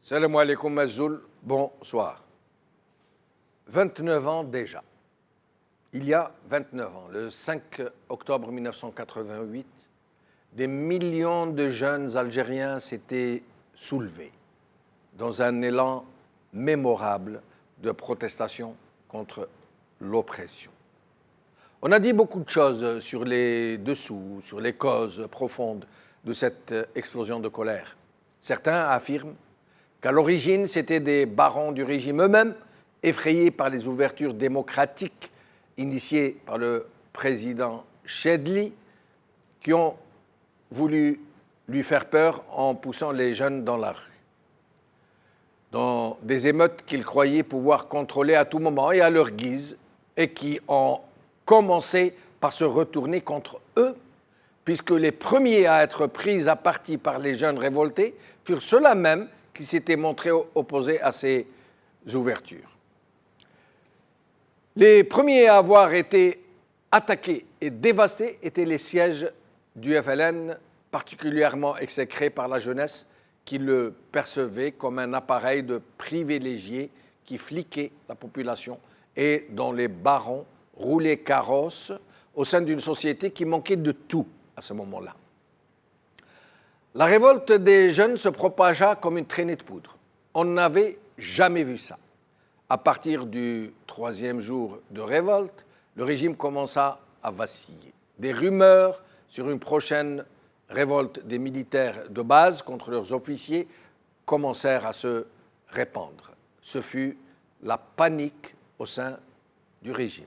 Salam alaikum Mazoul, bonsoir. 29 ans déjà. Il y a 29 ans, le 5 octobre 1988, des millions de jeunes Algériens s'étaient soulevés dans un élan mémorable de protestation contre l'oppression. On a dit beaucoup de choses sur les dessous, sur les causes profondes de cette explosion de colère. Certains affirment qu'à l'origine, c'était des barons du régime eux-mêmes, effrayés par les ouvertures démocratiques initiées par le président Chedli, qui ont voulu lui faire peur en poussant les jeunes dans la rue, dans des émeutes qu'ils croyaient pouvoir contrôler à tout moment et à leur guise, et qui ont commencé par se retourner contre eux, puisque les premiers à être pris à partie par les jeunes révoltés furent ceux-là même qui s'étaient montrés opposés à ces ouvertures. Les premiers à avoir été attaqués et dévastés étaient les sièges du FLN, particulièrement exécrés par la jeunesse qui le percevait comme un appareil de privilégiés qui fliquait la population et dont les barons roulaient carrosse au sein d'une société qui manquait de tout à ce moment-là. La révolte des jeunes se propagea comme une traînée de poudre. On n'avait jamais vu ça. À partir du troisième jour de révolte, le régime commença à vaciller. Des rumeurs sur une prochaine révolte des militaires de base contre leurs officiers commencèrent à se répandre. Ce fut la panique au sein du régime.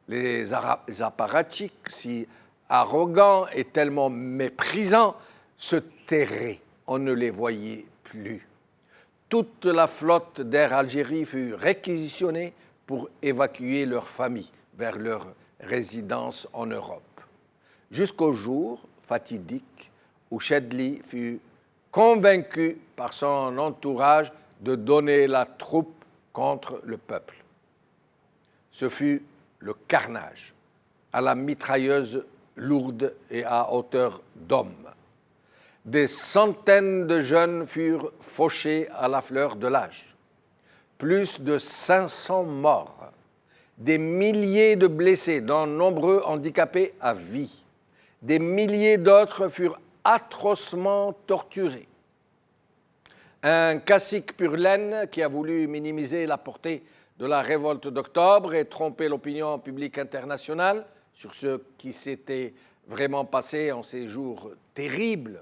Les apparatchiks, si arrogants et tellement méprisants, se terraient, on ne les voyait plus. Toute la flotte d'Air Algérie fut réquisitionnée pour évacuer leurs familles vers leur résidence en Europe. Jusqu'au jour fatidique où Chedli fut convaincu par son entourage de donner la troupe contre le peuple. Ce fut le carnage, à la mitrailleuse lourde et à hauteur d'homme. Des centaines de jeunes furent fauchés à la fleur de l'âge. Plus de 500 morts, des milliers de blessés, dont nombreux handicapés à vie. Des milliers d'autres furent atrocement torturés. Un cacique pur laine qui a voulu minimiser la portée de la révolte d'octobre et tromper l'opinion publique internationale sur ce qui s'était vraiment passé en ces jours terribles,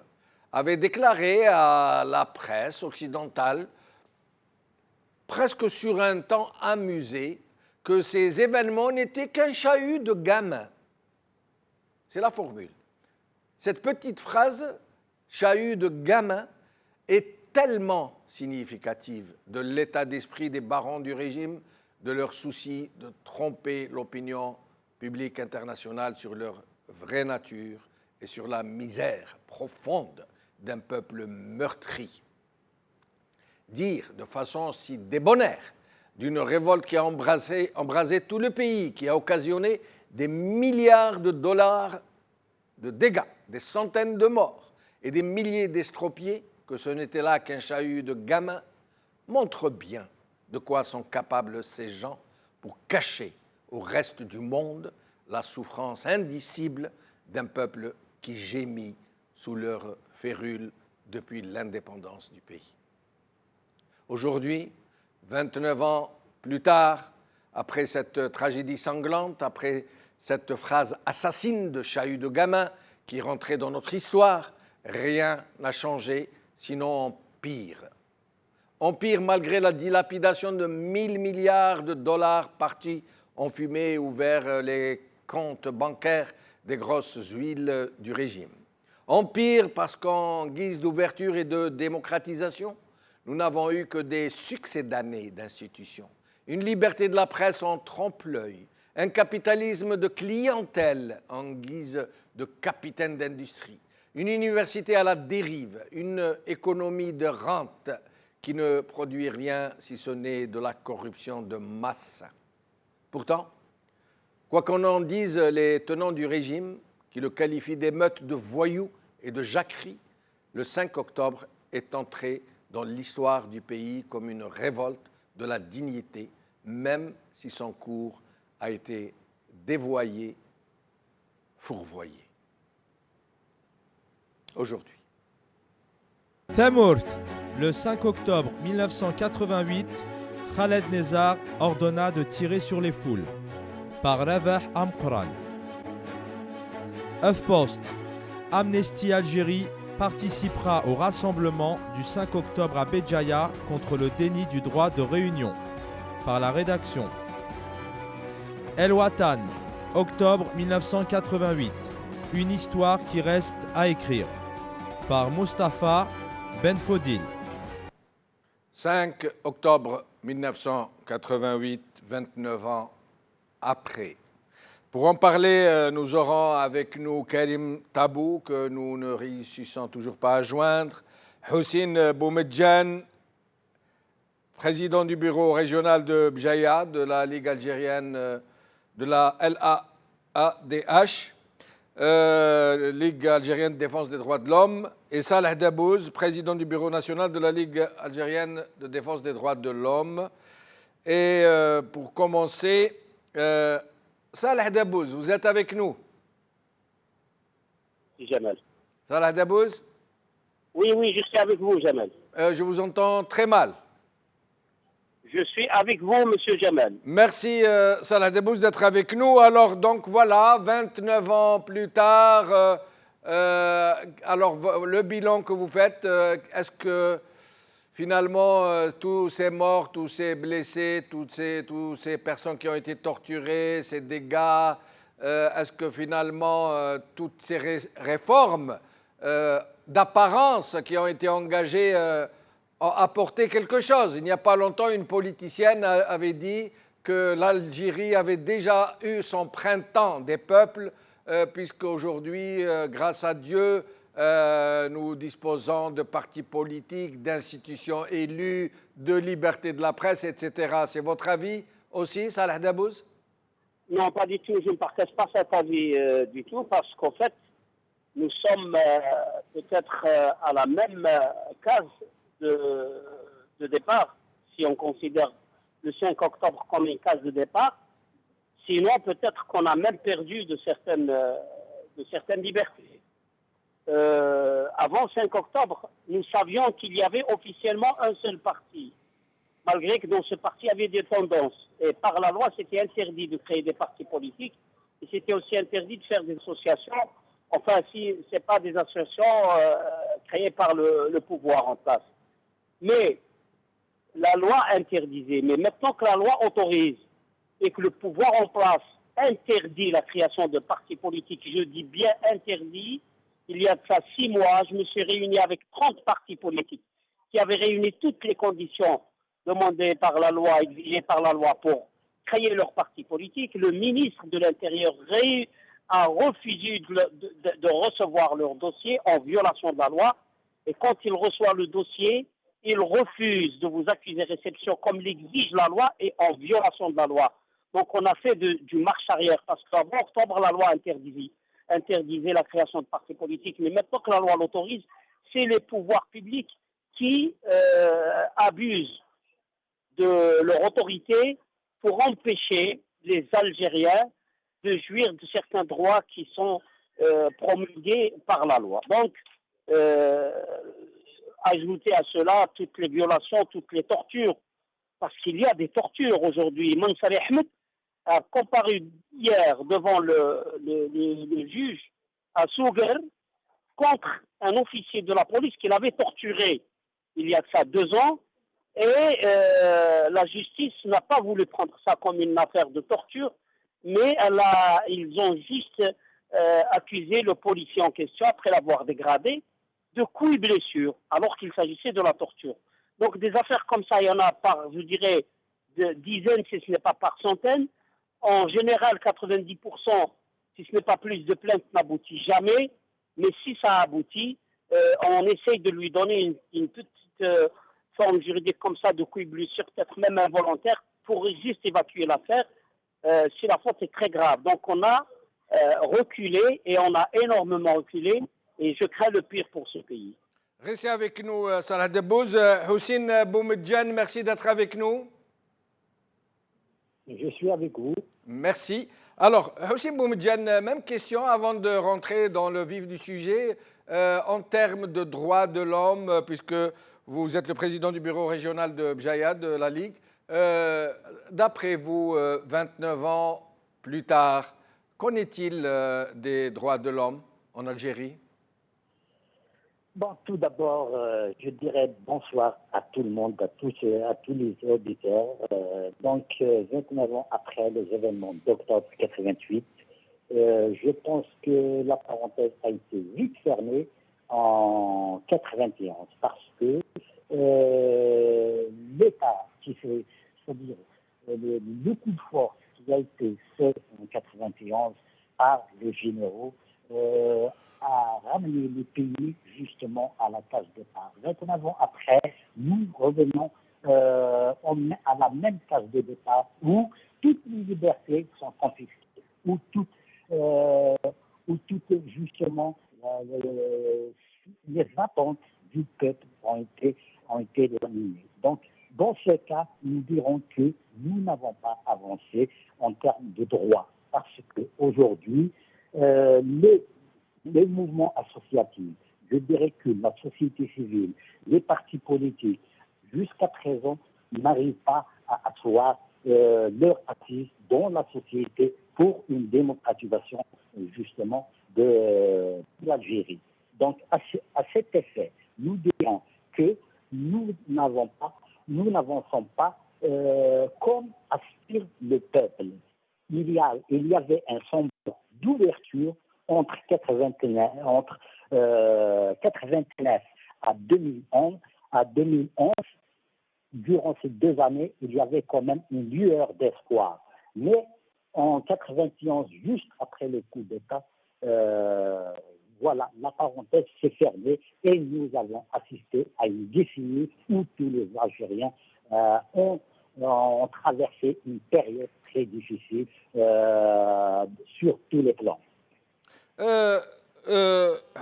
avait déclaré à la presse occidentale, presque sur un ton amusé, que ces événements n'étaient qu'un chahut de gamins. C'est la formule. Cette petite phrase, chahut de gamins, est tellement significative de l'état d'esprit des barons du régime, de leur souci de tromper l'opinion publique internationale sur leur vraie nature et sur la misère profonde d'un peuple meurtri. Dire de façon si débonnaire d'une révolte qui a embrasé tout le pays, qui a occasionné des milliards de dollars de dégâts, des centaines de morts et des milliers d'estropiés, que ce n'était là qu'un chahut de gamins, montre bien de quoi sont capables ces gens pour cacher au reste du monde la souffrance indicible d'un peuple qui gémit sous leur férule depuis l'indépendance du pays. Aujourd'hui, 29 ans plus tard, après cette tragédie sanglante, après cette phrase assassine de chahut de gamin qui rentrait dans notre histoire, rien n'a changé, sinon en pire. En pire, malgré la dilapidation de 1000 milliards de dollars partis en fumée ou vers les comptes bancaires des grosses huiles du régime. Empire parce qu'en guise d'ouverture et de démocratisation, nous n'avons eu que des succédanés d'institutions, une liberté de la presse en trompe-l'œil, un capitalisme de clientèle en guise de capitaine d'industrie, une université à la dérive, une économie de rente qui ne produit rien si ce n'est de la corruption de masse. Pourtant, quoi qu'on en dise les tenants du régime, qui le qualifient d'émeute de voyous et de jacquerie, le 5 octobre est entré dans l'histoire du pays comme une révolte de la dignité, même si son cours a été dévoyé, fourvoyé. Aujourd'hui. Samours, le 5 octobre 1988, Khaled Nezar ordonna de tirer sur les foules. Par Ravah Amqran. HuffPost, Amnesty Algérie participera au rassemblement du 5 octobre à Béjaïa contre le déni du droit de réunion. Par la rédaction. El Watan, octobre 1988. Une histoire qui reste à écrire. Par Mustapha Benfodil. 5 octobre 1988, 29 ans après. Pour en parler, nous aurons avec nous Karim Tabou, que nous ne réussissons toujours pas à joindre, Houssine Boumedjan, président du bureau régional de Bjaïa, de la Ligue algérienne, de la LAADH, Ligue algérienne de défense des droits de l'homme, et Salah Dabouz, président du bureau national de la Ligue algérienne de défense des droits de l'homme. Et pour commencer, Salah Dabouz, vous êtes avec nous? Jamal. Salah Dabouz? Oui, je suis avec vous, Jamal. Je vous entends très mal. Je suis avec vous, monsieur Jamal. Merci, Salah Dabouz, d'être avec nous. Alors, donc voilà, 29 ans plus tard, alors le bilan que vous faites, est-ce que finalement, tous ces morts, tous ces blessés, toutes ces personnes qui ont été torturées, ces dégâts, est-ce que finalement, toutes ces réformes d'apparence qui ont été engagées ont apporté quelque chose? Il n'y a pas longtemps, une politicienne avait dit que l'Algérie avait déjà eu son printemps des peuples, puisqu'aujourd'hui, grâce à Dieu, nous disposons de partis politiques, d'institutions élues, de liberté de la presse, etc. C'est votre avis aussi, Salah Dabouz? Non, pas du tout. Je ne partage pas cet avis du tout, parce qu'en fait, nous sommes peut-être à la même case de départ, si on considère le 5 octobre comme une case de départ. Sinon, peut-être qu'on a même perdu de certaines libertés. Avant 5 octobre, nous savions qu'il y avait officiellement un seul parti, malgré que dans ce parti, il y avait des tendances. Et par la loi, c'était interdit de créer des partis politiques, et c'était aussi interdit de faire des associations, enfin, si ce n'est pas des associations créées par le pouvoir en place. Mais la loi interdisait. Mais maintenant que la loi autorise et que le pouvoir en place interdit la création de partis politiques, je dis bien interdit, il y a de ça 6 mois, je me suis réuni avec 30 partis politiques qui avaient réuni toutes les conditions demandées par la loi, exigées par la loi pour créer leur parti politique. Le ministre de l'Intérieur a refusé de recevoir leur dossier en violation de la loi. Et quand il reçoit le dossier, il refuse de vous accuser de réception comme l'exige la loi et en violation de la loi. Donc on a fait du marche arrière, parce qu'avant octobre, la loi interdisait la création de partis politiques. Mais maintenant que la loi l'autorise, c'est les pouvoirs publics qui abusent de leur autorité pour empêcher les Algériens de jouir de certains droits qui sont promulgués par la loi. Donc, ajouter à cela toutes les violations, toutes les tortures, parce qu'il y a des tortures aujourd'hui. Mansour Ahmed a comparu hier devant le juge à Souguer contre un officier de la police qu'il avait torturé il y a de ça 2 ans, et la justice n'a pas voulu prendre ça comme une affaire de torture, mais ils ont juste accusé le policier en question, après l'avoir dégradé, de coups et blessures, alors qu'il s'agissait de la torture. Donc des affaires comme ça, il y en a par, je dirais, de dizaines, si ce n'est pas par centaines. En général, 90%, si ce n'est pas plus, de plaintes n'aboutit jamais. Mais si ça aboutit, on essaye de lui donner une petite forme juridique comme ça, de coups et blessures, peut-être même involontaire, pour juste évacuer l'affaire, si la faute est très grave. Donc on a reculé, et on a énormément reculé, et je crains le pire pour ce pays. Restez avec nous, Salah Debbouz. Houssine Boumedjane, merci d'être avec nous. Je suis avec vous. Merci. Alors, Houssine Boumedjane, même question avant de rentrer dans le vif du sujet. En termes de droits de l'homme, puisque vous êtes le président du bureau régional de Bjaya, de la Ligue, d'après vous, 29 ans plus tard, qu'en est-il des droits de l'homme en Algérie? Bon, tout d'abord, je dirais bonsoir à tout le monde, à tous les auditeurs. 29 ans après les événements d'octobre 88, je pense que la parenthèse a été vite fermée en 91 parce que l'État qui fait, c'est-à-dire le coup de force qui a été fait en 91 par les généraux, à ramener le pays justement à la case départ. 29 ans après, nous revenons à la même case de départ où toutes les libertés sont confisquées, où toutes justement les attentes du peuple ont été éliminées. Donc, dans ce cas, nous dirons que nous n'avons pas avancé en termes de droits, parce qu'aujourd'hui, les mouvements associatifs, je dirais que la société civile, les partis politiques, jusqu'à présent, n'arrivent pas à asseoir leur assise dans la société pour une démocratisation, justement, de l'Algérie. Donc, à cet effet, nous dirons que nous n'avançons pas comme aspire le peuple. Il y avait un semblant d'ouverture entre 89 à 2011. Durant ces 2 années, il y avait quand même une lueur d'espoir. Mais en 91, juste après le coup d'État, voilà, la parenthèse s'est fermée et nous avons assisté à une décennie où tous les Algériens ont traversé une période très difficile sur tous les plans.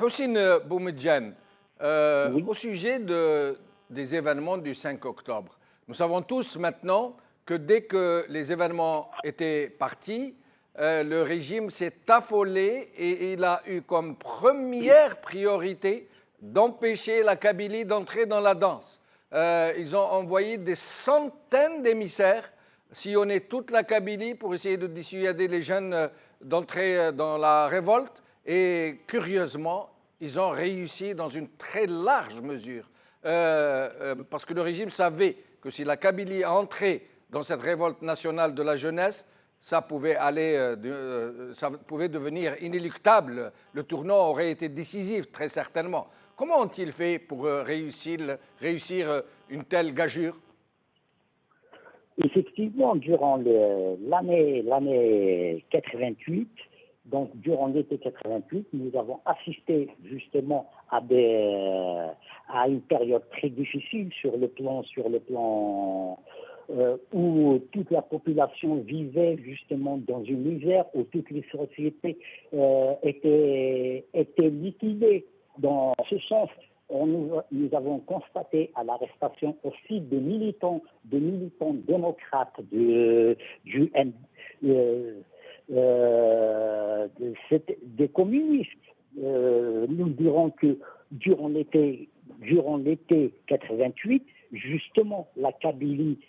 Houssine Boumedjane, Oui. au sujet des événements du 5 octobre, nous savons tous maintenant que dès que les événements étaient partis, le régime s'est affolé et il a eu comme première priorité d'empêcher la Kabylie d'entrer dans la danse. Ils ont envoyé des centaines d'émissaires sillonner toute la Kabylie pour essayer de dissuader les jeunes d'entrer dans la révolte. Et curieusement, ils ont réussi dans une très large mesure. Parce que le régime savait que si la Kabylie entrait dans cette révolte nationale de la jeunesse, ça pouvait devenir inéluctable. Le tournant aurait été décisif, très certainement. Comment ont-ils fait pour réussir une telle gageure? Effectivement, durant l'année 88, donc durant l'été 88, nous avons assisté justement à une période très difficile sur le plan où toute la population vivait justement dans une misère, où toutes les sociétés étaient liquidées. Dans ce sens, nous avons constaté à l'arrestation aussi de militants démocrates des communistes. Nous dirons que durant l'été 88, justement, la Kabylie,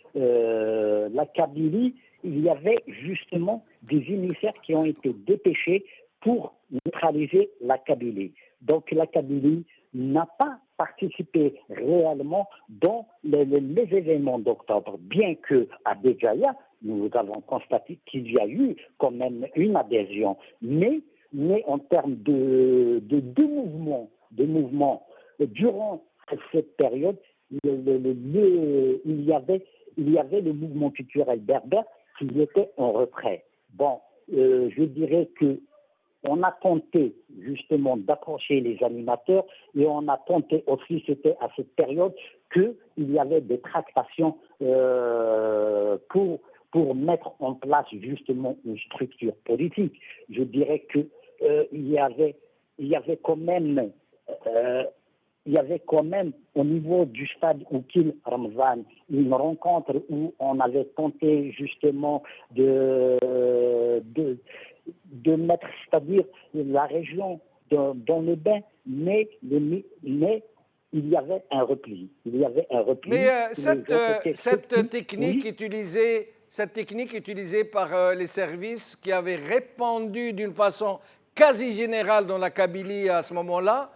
il y avait justement des émissaires qui ont été dépêchés pour neutraliser la Kabylie. Donc la Kabylie n'a pas participé réellement dans les événements d'octobre, bien qu'à Béjaïa, nous avons constaté qu'il y a eu quand même une adhésion. Mais en termes de mouvements, durant cette période, il y avait le mouvement culturel berbère qui était en retrait. Bon, je dirais que on a tenté justement d'approcher les animateurs et on a tenté aussi, c'était à cette période, qu'il y avait des tractations pour mettre en place justement une structure politique. Je dirais que il y avait quand même il y avait quand même au niveau du stade Oukil Ramzan une rencontre où on avait tenté justement de mettre, c'est-à-dire la région dans le bain, mais il y avait un repli. Il y avait un repli. Mais cette technique utilisée par les services qui avaient répandu d'une façon quasi générale dans la Kabylie à ce moment-là,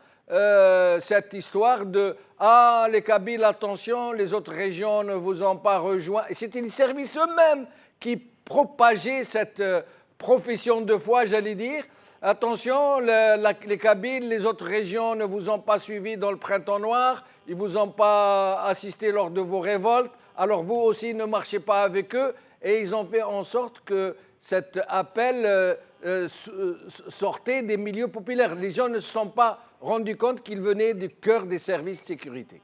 cette histoire de « Ah, les Kabyles, attention, les autres régions ne vous ont pas rejoint ». Et c'était les services eux-mêmes qui propageaient cette profession de foi, j'allais dire. Attention, les Kabyles, les autres régions ne vous ont pas suivi dans le printemps noir, ils ne vous ont pas assisté lors de vos révoltes, alors vous aussi ne marchez pas avec eux. Et ils ont fait en sorte que cet appel sortait des milieux populaires. Les gens ne se sont pas rendus compte qu'il venait du cœur des services de sécurité.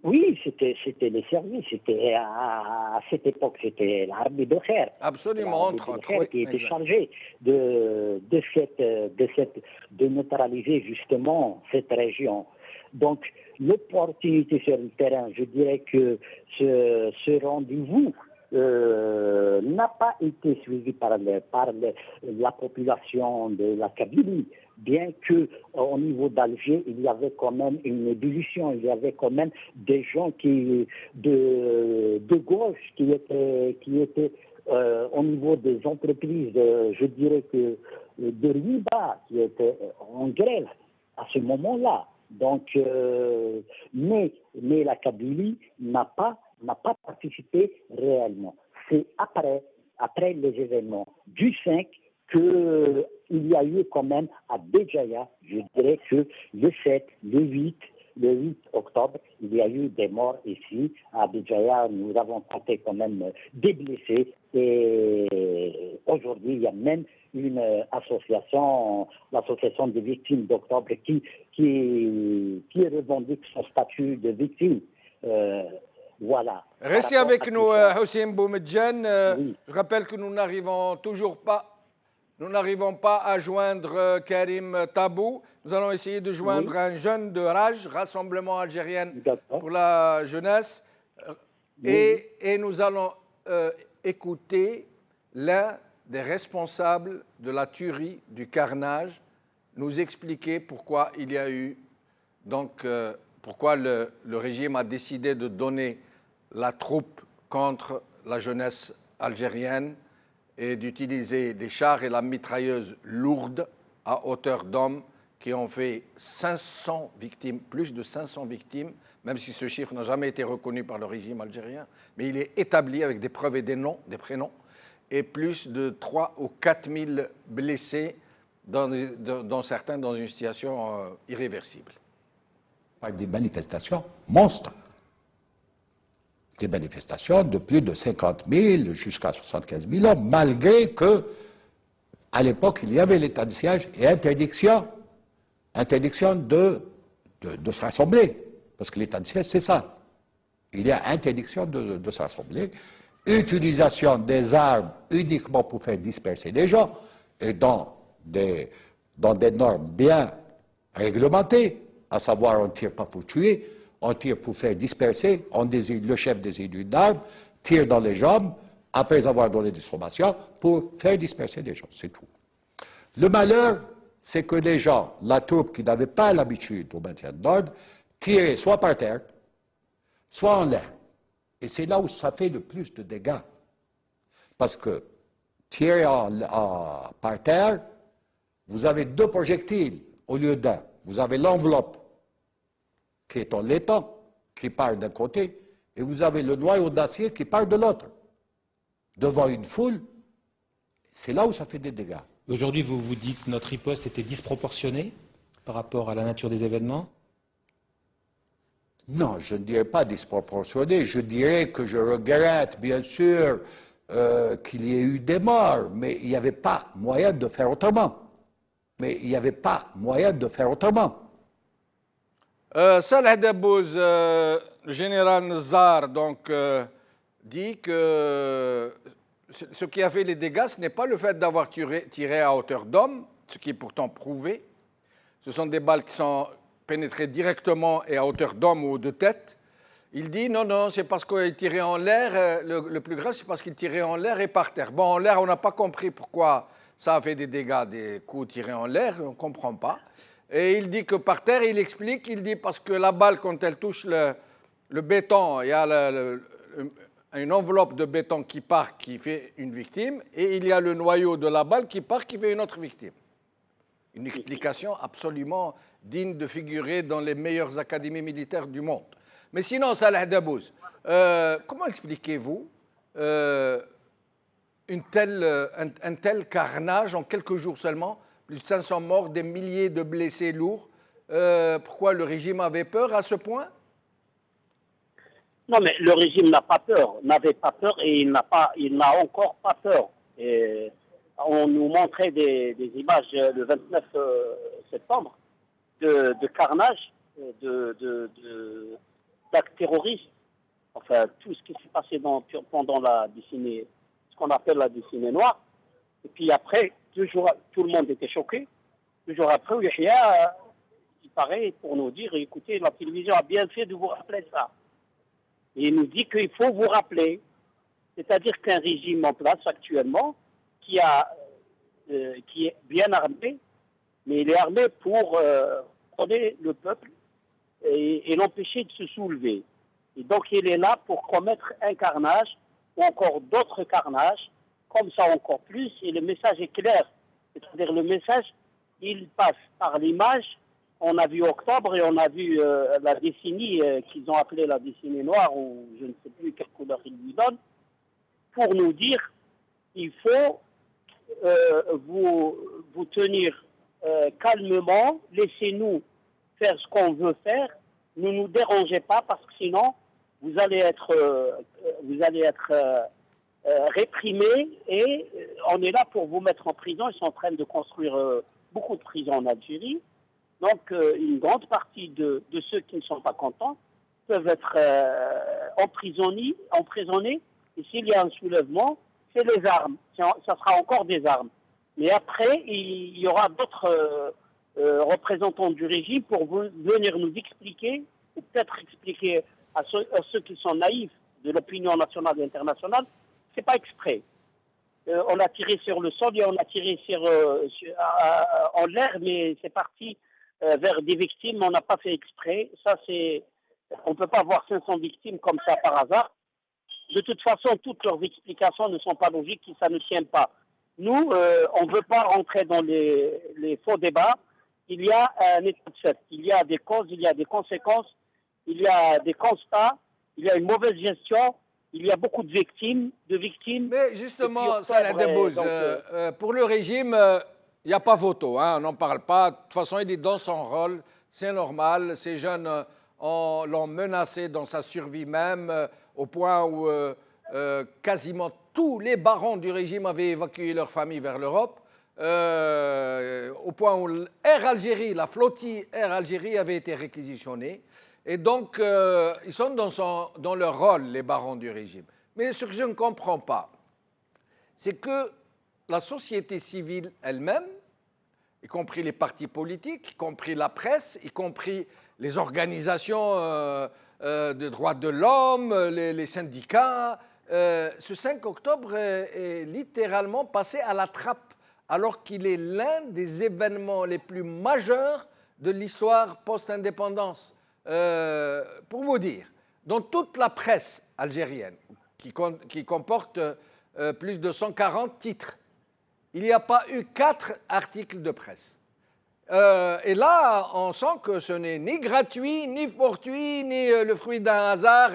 Oui, c'était les services. C'était à cette époque, c'était l'armée de Khair. Absolument, entre autres. Qui était chargée de neutraliser justement cette région. Donc, l'opportunité sur le terrain, je dirais que ce rendez-vous n'a pas été suivi par la population de la Kabylie, bien que au niveau d'Alger, il y avait quand même une ébullition, il y avait quand même des gens de gauche qui étaient au niveau des entreprises, je dirais que de Riba, qui étaient en grève à ce moment-là. Donc, mais la Kabylie n'a pas participé réellement. C'est après les événements du 5 qu'il y a eu quand même à Béjaïa, je dirais que le 7, le 8 octobre, il y a eu des morts ici. À Béjaïa, nous avons compté quand même des blessés. Et aujourd'hui, il y a même une association, l'association des victimes d'octobre, qui revendique son statut de victime. Voilà. Restez avec nous, Hossein Boumedjane. Oui. Je rappelle que nous n'arrivons pas à joindre Karim Tabou. Nous allons essayer de joindre un jeune de RAJ, Rassemblement algérien pour la jeunesse. Et nous allons écouter l'un des responsables de la tuerie, du carnage, nous expliquer pourquoi il y a eu, pourquoi le régime a décidé de donner la troupe contre la jeunesse algérienne et d'utiliser des chars et la mitrailleuse lourde à hauteur d'homme qui ont fait 500 victimes, plus de 500 victimes, même si ce chiffre n'a jamais été reconnu par le régime algérien, mais il est établi avec des preuves et des noms, des prénoms, et plus de 3 ou 4 000 blessés, dont certains dans une situation irréversible. Par des manifestations monstres. Des manifestations de plus de 50 000 jusqu'à 75 000 hommes, malgré que, à l'époque, il y avait l'état de siège et interdiction de se rassembler. Parce que l'état de siège, c'est ça. Il y a interdiction de se rassembler, utilisation des armes uniquement pour faire disperser les gens, et dans des normes bien réglementées, à savoir on ne tire pas pour tuer, on tire pour faire disperser, le chef désigne une arme, tire dans les jambes, après avoir donné des formations, pour faire disperser les gens, c'est tout. Le malheur, c'est que les gens, la troupe qui n'avait pas l'habitude au maintien de l'ordre, tiraient soit par terre, soit en l'air. Et c'est là où ça fait le plus de dégâts. Parce que tirer par terre, vous avez 2 projectiles au lieu d'un. Vous avez l'enveloppe qui est en laiton, qui part d'un côté, et vous avez le noyau d'acier qui part de l'autre. Devant une foule, c'est là où ça fait des dégâts. Aujourd'hui, vous vous dites que notre riposte était disproportionnée par rapport à la nature des événements? Non, je ne dirais pas disproportionné. Je dirais que je regrette, bien sûr, qu'il y ait eu des morts, mais il n'y avait pas moyen de faire autrement. Salah Dabbouz, le général Nzar, donc, dit que ce qui a fait les dégâts, ce n'est pas le fait d'avoir tiré à hauteur d'homme, ce qui est pourtant prouvé. Ce sont des balles qui sont pénétrer directement et à hauteur d'homme ou de tête. Il dit non, non, c'est parce qu'il tirait en l'air. Le plus grave, c'est parce qu'il tirait en l'air et par terre. Bon, en l'air, on n'a pas compris pourquoi ça a fait des dégâts, des coups tirés en l'air, on ne comprend pas. Et il dit que par terre, il explique, il dit parce que la balle, quand elle touche le béton, il y a une enveloppe de béton qui part, qui fait une victime, et il y a le noyau de la balle qui part, qui fait une autre victime. Une explication absolument digne de figurer dans les meilleures académies militaires du monde. Mais sinon, Salah Dabouz, comment expliquez-vous un tel carnage en quelques jours seulement, plus de 500 morts, des milliers de blessés lourds? Pourquoi le régime avait peur à ce point? Non, mais le régime n'a pas peur, n'avait pas peur et il n'a encore pas peur. Et on nous montrait des images le 29 septembre de carnage, d'actes terroristes, enfin tout ce qui s'est passé pendant la décennie, ce qu'on appelle la décennie noire. Et puis après, 2 jours, tout le monde était choqué. 2 jours après, Yahya, il paraît pour nous dire, écoutez, la télévision a bien fait de vous rappeler ça. Et il nous dit qu'il faut vous rappeler, c'est-à-dire qu'un régime en place actuellement qui est bien armé, mais il est armé pour prôner le peuple et l'empêcher de se soulever. Et donc il est là pour commettre un carnage ou encore d'autres carnages, comme ça encore plus, et le message est clair. C'est-à-dire le message, il passe par l'image. On a vu octobre et on a vu la décennie qu'ils ont appelée la décennie noire, ou je ne sais plus quelle couleur ils lui donnent, pour nous dire il faut vous tenir calmement, laissez-nous faire ce qu'on veut faire, ne nous dérangez pas parce que sinon vous allez être réprimés et on est là pour vous mettre en prison. Ils sont en train de construire beaucoup de prisons en Algérie. Donc, une grande partie de ceux qui ne sont pas contents peuvent être emprisonnés. Et s'il y a un soulèvement, c'est les armes. Ça sera encore des armes. Mais après, il y aura d'autres représentants du régime pour venir nous expliquer, ou peut-être expliquer à ceux qui sont naïfs de l'opinion nationale et internationale, c'est pas exprès. On a tiré sur le sol et on a tiré en l'air, mais c'est parti vers des victimes, on n'a pas fait exprès. Ça, on ne peut pas avoir 500 victimes comme ça par hasard. De toute façon, toutes leurs explications ne sont pas logiques et ça ne tient pas. Nous, on ne veut pas rentrer dans les faux débats. Il y a un état de fait. Il y a des causes, il y a des conséquences, il y a des constats, il y a une mauvaise gestion, il y a beaucoup de victimes. Mais justement, Salah Dabouz, pour le régime, il n'y a pas photo, hein, on n'en parle pas. De toute façon, il est dans son rôle, c'est normal. Ces jeunes l'ont menacé dans sa survie même, au point où quasiment tous les barons du régime avaient évacué leur famille vers l'Europe, au point où Air Algérie, la flottille Air Algérie avait été réquisitionnée. Et donc, ils sont dans leur rôle, les barons du régime. Mais ce que je ne comprends pas, c'est que la société civile elle-même, y compris les partis politiques, y compris la presse, y compris les organisations de droits de l'homme, les syndicats, ce 5 octobre est littéralement passé à la trappe, alors qu'il est l'un des événements les plus majeurs de l'histoire post-indépendance. Pour vous dire, dans toute la presse algérienne, qui comporte plus de 140 titres, il n'y a pas eu 4 articles de presse. Et là, on sent que ce n'est ni gratuit, ni fortuit, ni le fruit d'un hasard.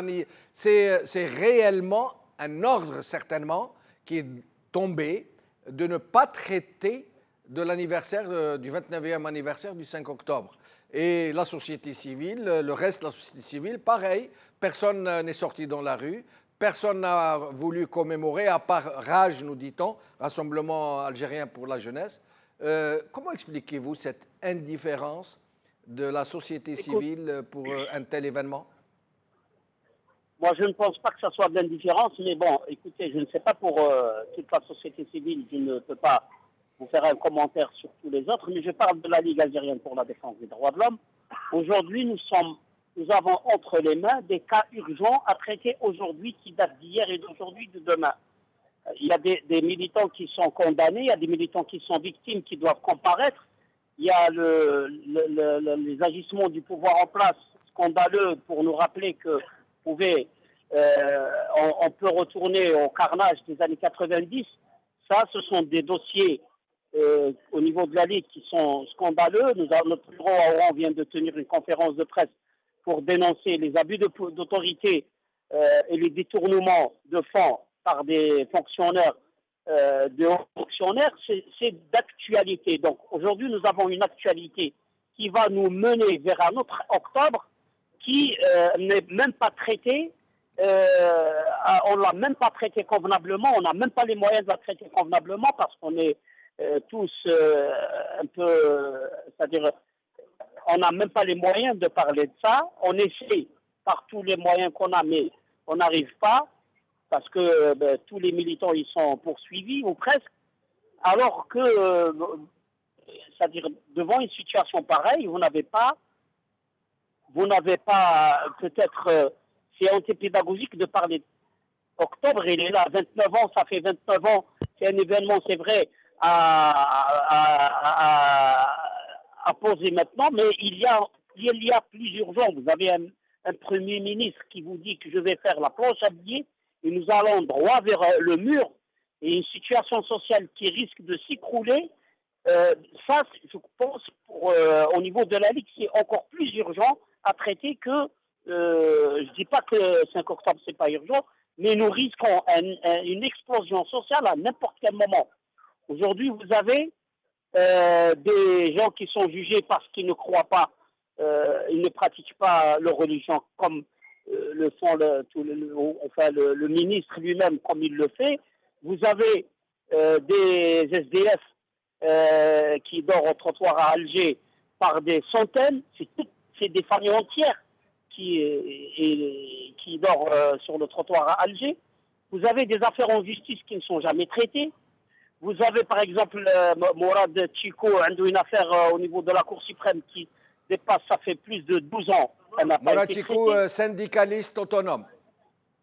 C'est réellement un ordre, certainement, qui est tombé de ne pas traiter de l'anniversaire, du 29e anniversaire du 5 octobre. Et la société civile, le reste de la société civile, pareil, personne n'est sorti dans la rue. Personne n'a voulu commémorer, à part RAJ, nous dit-on, Rassemblement algérien pour la jeunesse. Comment expliquez-vous cette indifférence de la société civile pour un tel événement? Moi, je ne pense pas que ça soit de l'indifférence, mais bon, écoutez, je ne sais pas pour toute la société civile, je ne peux pas vous faire un commentaire sur tous les autres, mais je parle de la Ligue algérienne pour la défense des droits de l'homme. Aujourd'hui, nous avons entre les mains des cas urgents à traiter aujourd'hui qui datent d'hier et d'aujourd'hui, de demain. Il y a des militants qui sont condamnés, il y a des militants qui sont victimes, qui doivent comparaître. Il y a les agissements du pouvoir en place scandaleux pour nous rappeler que on peut retourner au carnage des années 90. Ça, ce sont des dossiers au niveau de la Ligue qui sont scandaleux. Notre bureau à Oran vient de tenir une conférence de presse pour dénoncer les abus d'autorité et les détournements de fonds par des fonctionnaires, de hauts fonctionnaires. C'est d'actualité. Donc aujourd'hui, nous avons une actualité qui va nous mener vers un autre octobre qui n'est même pas traité. On ne l'a même pas traité convenablement. On n'a même pas les moyens de la traiter convenablement parce qu'on est tous un peu, c'est-à-dire, on n'a même pas les moyens de parler de ça. On essaie par tous les moyens qu'on a, mais on n'arrive pas parce que tous les militants ils sont poursuivis ou presque. Alors que, c'est-à-dire, devant une situation pareille, vous n'avez pas peut-être, c'est antipédagogique de parler. Octobre, il est là, 29 ans, ça fait 29 ans, c'est un événement, c'est vrai, à poser maintenant, mais il y a plus urgent. Vous avez un Premier ministre qui vous dit que je vais faire la planche à billets et nous allons droit vers le mur et une situation sociale qui risque de s'écrouler. Ça, je pense, au niveau de la Ligue, c'est encore plus urgent à traiter que, je ne dis pas que 5 octobre, c'est pas urgent, mais nous risquons une explosion sociale à n'importe quel moment. Aujourd'hui, vous avez des gens qui sont jugés parce qu'ils ne croient pas, ils ne pratiquent pas leur religion comme le font le ministre lui-même, comme il le fait. Vous avez des SDF qui dorment au trottoir à Alger par des centaines. C'est des familles entières qui dorment sur le trottoir à Alger. Vous avez des affaires en justice qui ne sont jamais traitées. Vous avez par exemple Mourad Chico, une affaire au niveau de la Cour suprême qui dépasse, ça fait plus de 12 ans. Mourad Chico, syndicaliste autonome.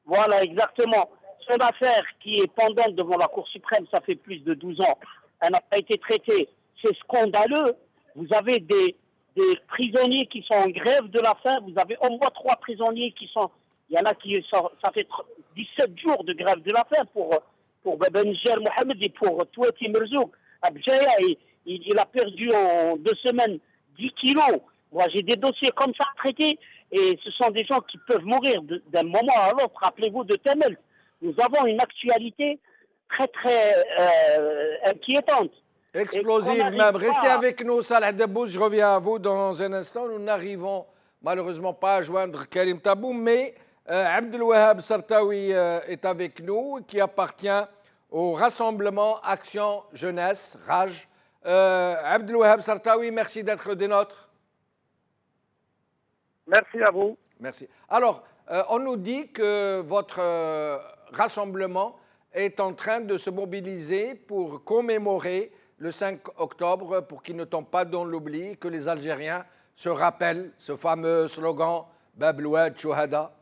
Voilà, exactement. Son affaire qui est pendante devant la Cour suprême, ça fait plus de 12 ans. Elle n'a pas été traitée. C'est scandaleux. Vous avez des prisonniers qui sont en grève de la faim. Vous avez au moins 3 prisonniers qui sont... Il y en a qui sont... Ça fait 17 jours de grève de la faim pour Benjer Mohamed et pour Touati Merzouk. Abjaya, il a perdu en 2 semaines 10 kilos. Moi, j'ai des dossiers comme ça à traiter et ce sont des gens qui peuvent mourir d'un moment à l'autre. Rappelez-vous de Temel. Nous avons une actualité très, très inquiétante. Explosive même. Restez avec nous, Salah Debbouze. Je reviens à vous dans un instant. Nous n'arrivons malheureusement pas à joindre Karim Taboum, mais Abdelwahab Sartawi est avec nous, qui appartient au Rassemblement Action Jeunesse, RAJ. Abdelwahab Sartawi, merci d'être des nôtres. Merci à vous. Merci. Alors, on nous dit que votre rassemblement est en train de se mobiliser pour commémorer le 5 octobre, pour qu'il ne tombe pas dans l'oubli, que les Algériens se rappellent ce fameux slogan « Bab Louad Chouhada ».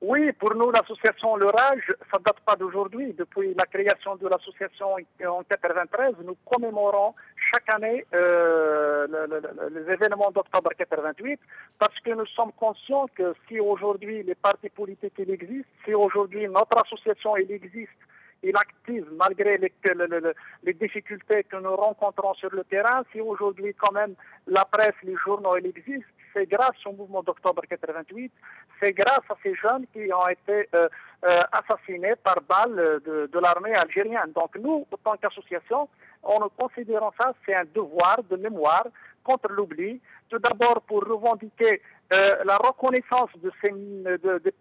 Oui, pour nous, l'association Le Raj, ça ne date pas d'aujourd'hui. Depuis la création de l'association en 1993, nous commémorons chaque année les événements d'octobre 88 parce que nous sommes conscients que si aujourd'hui les partis politiques il existent, si aujourd'hui notre association il existe, il active malgré les difficultés que nous rencontrons sur le terrain, si aujourd'hui quand même la presse, les journaux il existent, c'est grâce au mouvement d'octobre 88, c'est grâce à ces jeunes qui ont été assassinés par balle de l'armée algérienne. Donc nous, en tant qu'association, nous considérons ça, c'est un devoir de mémoire contre l'oubli, tout d'abord pour revendiquer la reconnaissance de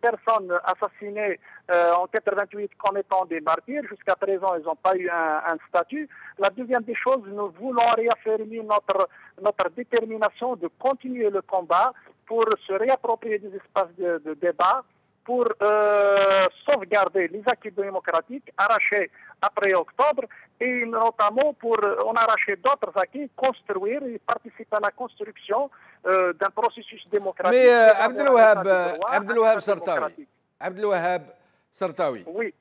personnes assassinées en 88 comme étant des martyrs. Jusqu'à présent, ils n'ont pas eu un statut. La deuxième des choses, nous voulons réaffirmer notre détermination de continuer le combat pour se réapproprier des espaces de débat, pour sauvegarder les acquis démocratiques arrachés après octobre et notamment pour en arracher d'autres acquis, construire et participer à la construction d'un processus démocratique. Mais Abdelouhab Sartawi, Abdelouhab Sartawi, oui.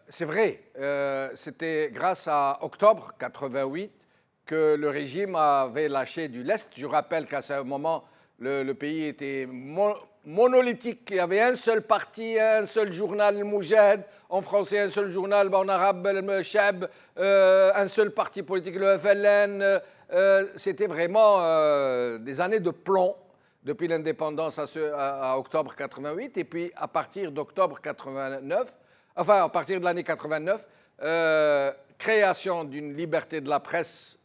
C'est vrai, c'était grâce à octobre 88 que le régime avait lâché du lest. Je rappelle qu'à ce moment, le pays était monolithique. Il y avait un seul parti, un seul journal, le Moujahid, en français, un seul journal, en arabe, le Chab, un seul parti politique, le FLN. C'était vraiment des années de plomb depuis l'indépendance à octobre 88. Et puis, à partir d'octobre 89, enfin, à partir de l'année 89, création d'une liberté de la presse,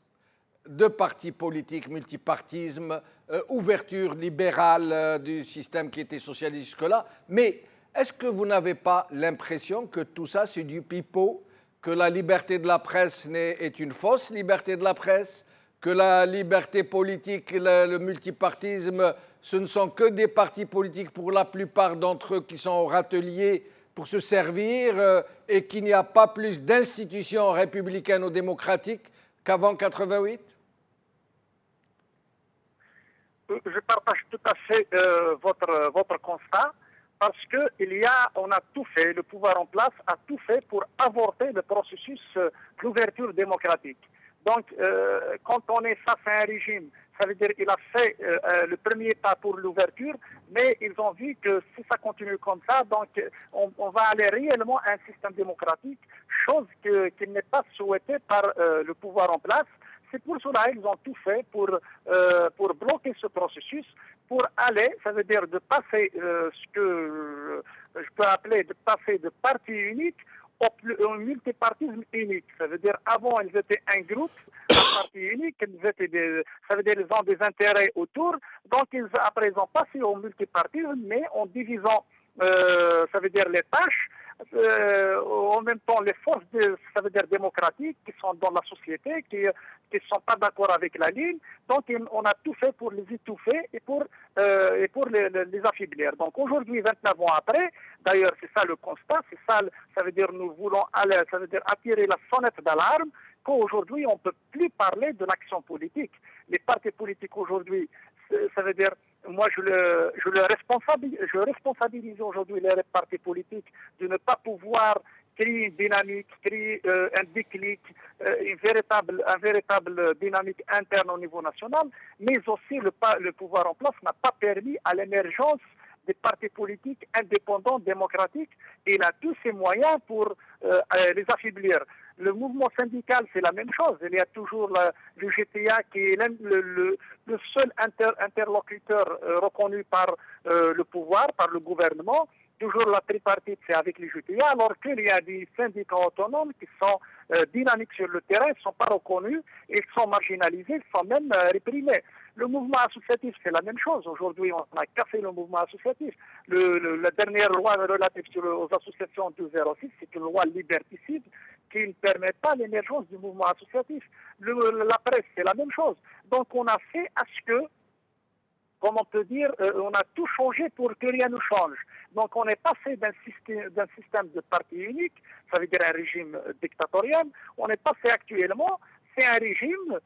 de partis politiques, multipartisme, ouverture libérale du système qui était socialiste jusque-là. Mais est-ce que vous n'avez pas l'impression que tout ça, c'est du pipeau, que la liberté de la presse est une fausse liberté de la presse, que la liberté politique, le multipartisme, ce ne sont que des partis politiques pour la plupart d'entre eux qui sont au râtelier pour se servir et qu'il n'y a pas plus d'institutions républicaines ou démocratiques qu'avant 88? Je partage tout à fait votre constat parce que on a tout fait, le pouvoir en place a tout fait pour avorter le processus d'ouverture démocratique. Donc, quand on est face à un régime, ça veut dire qu'il a fait le premier pas pour l'ouverture, mais ils ont vu que si ça continue comme ça, donc on va aller réellement à un système démocratique, chose qui n'est pas souhaitée par le pouvoir en place. C'est pour cela qu'ils ont tout fait pour bloquer ce processus, pour aller, ça veut dire de passer ce que je peux appeler de passer de parti unique au multipartisme unique. Ça veut dire avant ils étaient un groupe, un parti unique, ça veut dire ils ont des intérêts autour, donc après ils ont passé au multipartisme, mais en divisant, ça veut dire les tâches, en même temps les forces, ça veut dire démocratiques qui sont dans la société, qui ne sont pas d'accord avec la ligne. Donc on a tout fait pour les étouffer et pour les affaiblir. Donc aujourd'hui, 29 ans après, d'ailleurs c'est ça le constat, c'est ça, ça veut dire nous voulons aller, ça veut dire attirer la sonnette d'alarme qu'aujourd'hui on ne peut plus parler de l'action politique. Les partis politiques aujourd'hui, ça veut dire moi, je responsabilise aujourd'hui les partis politiques de ne pas pouvoir créer une dynamique, créer un déclic, un véritable dynamique interne au niveau national, mais aussi le pouvoir en place n'a pas permis à l'émergence des partis politiques indépendants, démocratiques, et il a tous ses moyens pour les affaiblir. Le mouvement syndical, c'est la même chose. Il y a toujours le GTA qui est le seul interlocuteur reconnu par le pouvoir, par le gouvernement. Toujours la tripartite, c'est avec les GTA, alors qu'il y a des syndicats autonomes qui sont dynamiques sur le terrain, ne sont pas reconnus, ils sont marginalisés, sont même réprimés. Le mouvement associatif, c'est la même chose. Aujourd'hui, on a cassé le mouvement associatif. La dernière loi relative aux associations 206, c'est une loi liberticide qui ne permet pas l'émergence du mouvement associatif. La presse, c'est la même chose. Donc, on a fait à ce que, comme on peut dire, on a tout changé pour que rien ne change. Donc, on est passé d'un système de parti unique, ça veut dire un régime dictatorial, on est passé actuellement, c'est un régime,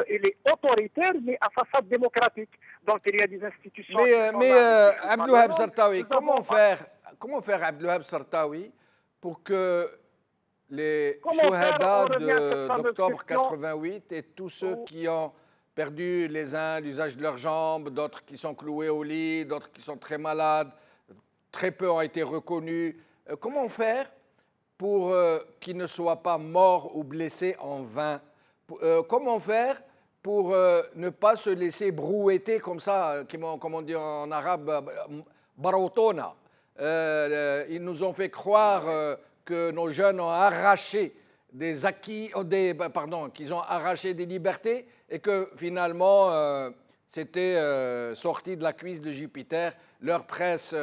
il est autoritaire, mais à façade démocratique. Donc, il y a des institutions... Mais Abdelouhab Sartawi, comment faire Abdelouhab Sartawi pour que les chouhada d'octobre 88 et tous ceux qui ont perdu les uns l'usage de leurs jambes, d'autres qui sont cloués au lit, d'autres qui sont très malades, très peu ont été reconnus. Comment faire pour qu'ils ne soient pas morts ou blessés en vain? Comment faire pour ne pas se laisser brouetter comme ça, comme on dit en arabe, barotona? Ils nous ont fait croire que nos jeunes ont arraché des acquis, qu'ils ont arraché des libertés et que finalement c'était sorti de la cuisse de Jupiter. Leur presse,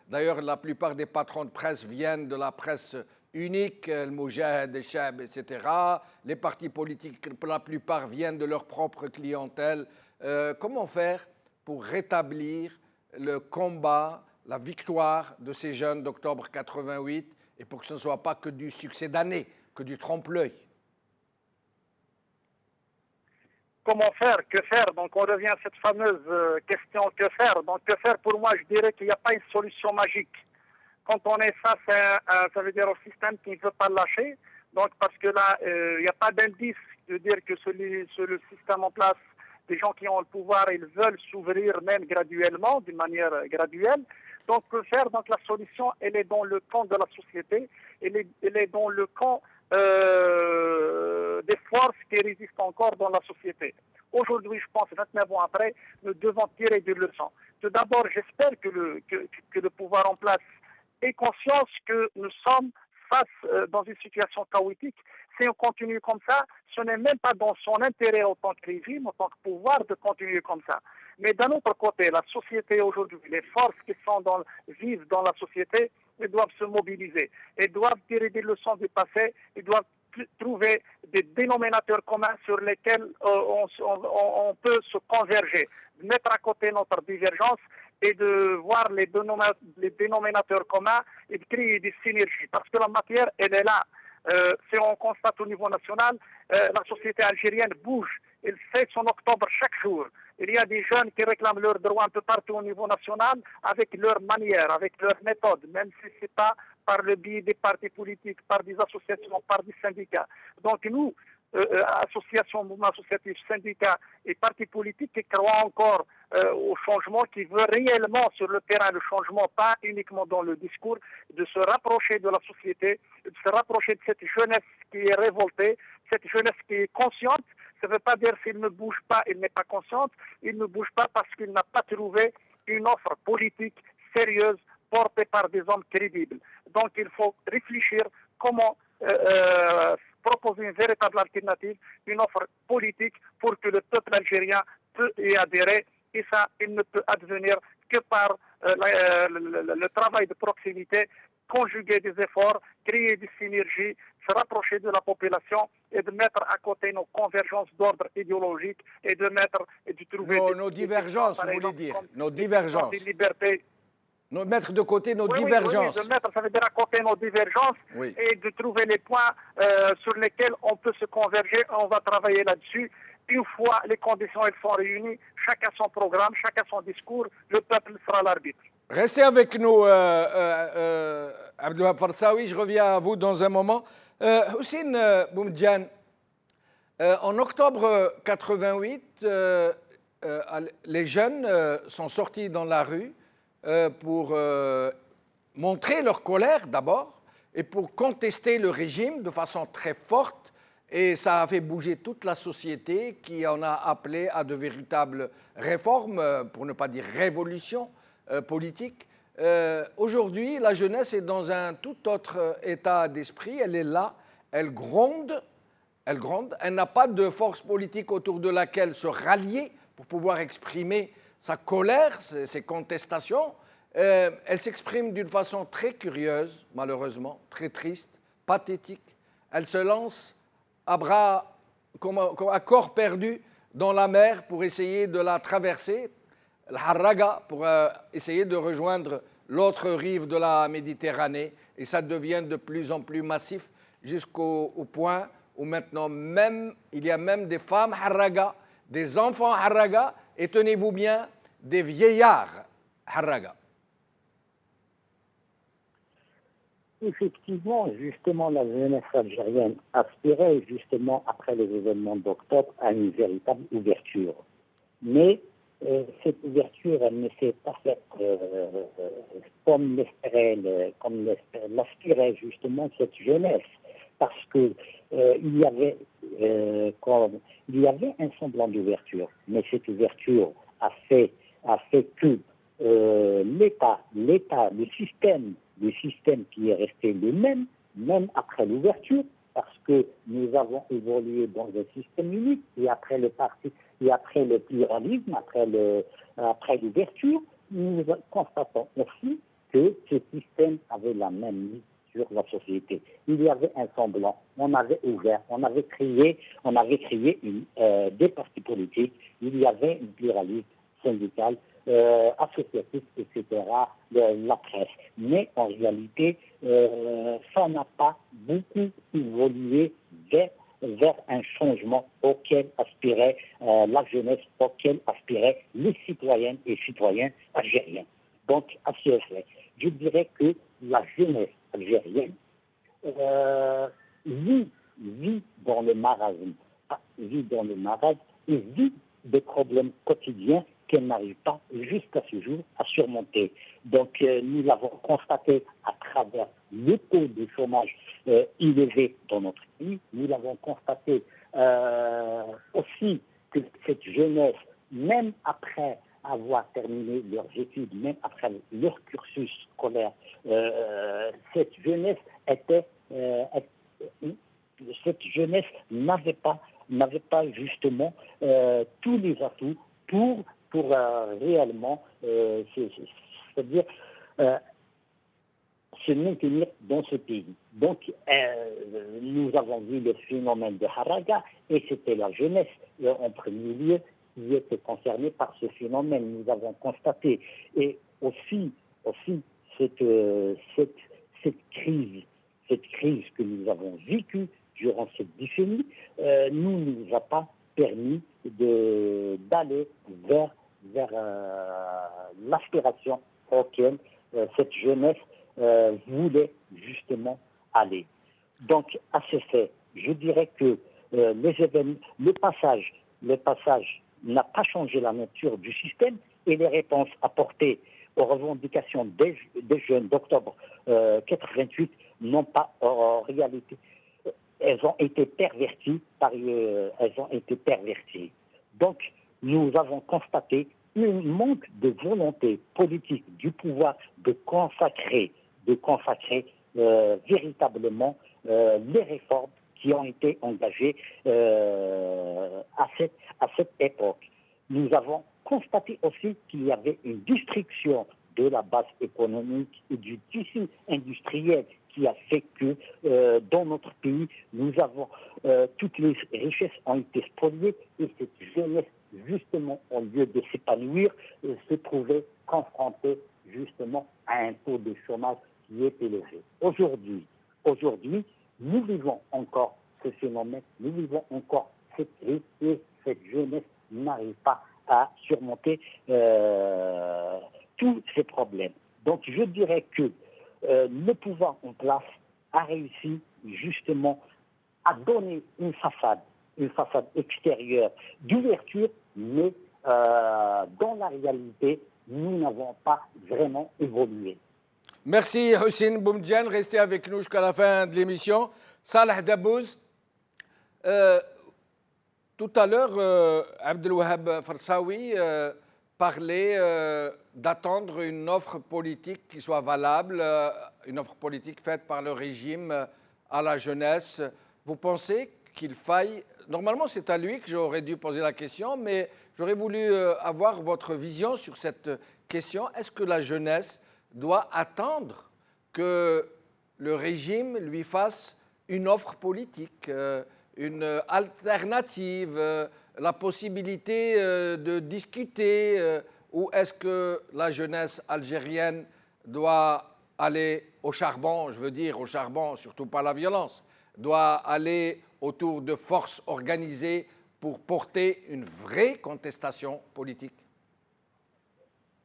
d'ailleurs la plupart des patrons de presse viennent de la presse unique, le Moujahid, le Chab, etc. Les partis politiques, pour la plupart, viennent de leur propre clientèle. Comment faire pour rétablir le combat, la victoire de ces jeunes d'octobre 88 et pour que ce ne soit pas que du succès d'année, que du trompe-l'œil? Comment faire? Que faire? Donc on revient à cette fameuse question, que faire? Donc que faire, pour moi, je dirais qu'il n'y a pas une solution magique. Quand on est face à ça veut dire au système qui ne veut pas lâcher, donc parce que là, il n'y a pas d'indice de dire que le système en place, des gens qui ont le pouvoir, ils veulent s'ouvrir même graduellement, d'une manière graduelle. Donc que faire? Donc la solution, elle est dans le camp de la société, elle est dans le camp des forces qui résistent encore dans la société. Aujourd'hui, je pense, 29 ans après, nous devons tirer des leçons. Tout d'abord, j'espère que le pouvoir en place ait conscience que nous sommes face dans une situation chaotique. Si on continue comme ça, ce n'est même pas dans son intérêt en tant que régime, en tant que pouvoir, de continuer comme ça. Mais d'un autre côté, la société aujourd'hui, les forces qui vivent dans la société, ils doivent se mobiliser. Ils doivent tirer des leçons du passé. Ils doivent trouver des dénominateurs communs sur lesquels on peut se converger. Mettre à côté notre divergence et de voir les dénominateurs communs et de créer des synergies. Parce que la matière, elle est là. Si on constate au niveau national, la société algérienne bouge. Elle fait son octobre chaque jour. Il y a des jeunes qui réclament leurs droits un peu partout au niveau national avec leurs manières, avec leurs méthodes, même si ce n'est pas par le biais des partis politiques, par des associations, par des syndicats. Donc nous, associations, mouvements associatifs, syndicats et partis politiques qui croient encore au changement, qui veulent réellement sur le terrain le changement, pas uniquement dans le discours, de se rapprocher de la société, de se rapprocher de cette jeunesse qui est révoltée, cette jeunesse qui est consciente. Ça ne veut pas dire s'il ne bouge pas, il n'est pas consciente. Il ne bouge pas parce qu'il n'a pas trouvé une offre politique sérieuse portée par des hommes crédibles. Donc il faut réfléchir comment proposer une véritable alternative, une offre politique pour que le peuple algérien peut y adhérer. Et ça, il ne peut advenir que par le travail de proximité, conjuguer des efforts, créer des synergies, se rapprocher de la population et de mettre à côté nos convergences d'ordre idéologique et de trouver nos divergences, vous voulez dire, nos divergences. Des libertés. Mettre de côté nos divergences. Oui, de mettre, ça veut dire à côté nos divergences et de trouver les points sur lesquels on peut se converger. On va travailler là-dessus. Une fois les conditions elles sont réunies, chacun son programme, chacun son discours, le peuple sera l'arbitre. Restez avec nous, Abdelwahab Farsaoui, je reviens à vous dans un moment. Houssine Boumediene, en octobre 88, les jeunes sont sortis dans la rue pour montrer leur colère d'abord et pour contester le régime de façon très forte. Et ça a fait bouger toute la société qui en a appelé à de véritables réformes, pour ne pas dire révolutions politiques. Aujourd'hui, la jeunesse est dans un tout autre état d'esprit. Elle est là, elle gronde, elle n'a pas de force politique autour de laquelle se rallier pour pouvoir exprimer sa colère, ses contestations. Elle s'exprime d'une façon très curieuse, malheureusement, très triste, pathétique. Elle se lance à corps perdu dans la mer pour essayer de la traverser, l'Harraga, pour essayer de rejoindre l'autre rive de la Méditerranée. Et ça devient de plus en plus massif jusqu'au point où maintenant même, il y a même des femmes Harraga, des enfants Harraga et tenez-vous bien, des vieillards Harraga. Effectivement, justement, la jeunesse algérienne aspirait justement après les événements d'octobre à une véritable ouverture. Mais cette ouverture, elle ne s'est pas faite comme l'aspirait justement cette jeunesse, parce que il y avait un semblant d'ouverture, mais cette ouverture a fait que l'État, le système qui est resté le même après l'ouverture, parce que nous avons évolué dans un système unique, et après le pluralisme, après l'ouverture, nous constatons aussi que ce système avait la même mise sur la société. Il y avait un semblant, on avait ouvert, on avait créé des partis politiques, il y avait un pluralisme syndicales, associatives, etc., la presse. Mais en réalité, ça n'a pas beaucoup évolué vers un changement auquel aspirait la jeunesse, auquel aspiraient les citoyennes et citoyens algériens. Donc, à ce effet, je dirais que la jeunesse algérienne vit dans le marasme, et vit des problèmes quotidiens qu'elle n'arrive pas jusqu'à ce jour à surmonter. Donc nous l'avons constaté à travers le taux de chômage élevé dans notre pays. Nous l'avons constaté aussi que cette jeunesse, même après avoir terminé leurs études, même après leur cursus scolaire, cette jeunesse n'avait pas justement tous les atouts pour réellement, c'est-à-dire se maintenir dans ce pays. Donc, nous avons vu le phénomène de Haraga, et c'était la jeunesse en premier lieu qui était concernée par ce phénomène. Nous avons constaté, et aussi cette crise que nous avons vécue durant cette décennie, nous a pas permis d'aller vers l'aspiration auquel cette jeunesse voulait justement aller. Donc, à ce fait, je dirais que le passage n'a pas changé la nature du système, et les réponses apportées aux revendications des jeunes d'octobre 88 n'ont pas en réalité. Elles ont été perverties Donc, nous avons constaté un manque de volonté politique du pouvoir de consacrer véritablement les réformes qui ont été engagées à cette époque. Nous avons constaté aussi qu'il y avait une destruction de la base économique et du tissu industriel qui a fait que dans notre pays, toutes les richesses ont été spoliées, et cette jeunesse, justement, au lieu de s'épanouir, se trouvait confrontée justement à un taux de chômage qui est élevé. Aujourd'hui, nous vivons encore ce phénomène, nous vivons encore cette crise, et cette jeunesse n'arrive pas à surmonter tous ces problèmes. Donc je dirais que le pouvoir en place a réussi justement à donner une façade extérieure d'ouverture, mais dans la réalité, nous n'avons pas vraiment évolué. Merci Hussein Boumdjian, restez avec nous jusqu'à la fin de l'émission. Salah Dabouz, tout à l'heure, Abdelwahab Farsaoui parlait d'attendre une offre politique qui soit valable, une offre politique faite par le régime à la jeunesse. Vous pensez qu'il faille... Normalement, c'est à lui que j'aurais dû poser la question, mais j'aurais voulu avoir votre vision sur cette question. Est-ce que la jeunesse doit attendre que le régime lui fasse une offre politique, une alternative, la possibilité de discuter, ou est-ce que la jeunesse algérienne doit aller au charbon, je veux dire au charbon, surtout pas la violence, doit aller autour de forces organisées pour porter une vraie contestation politique?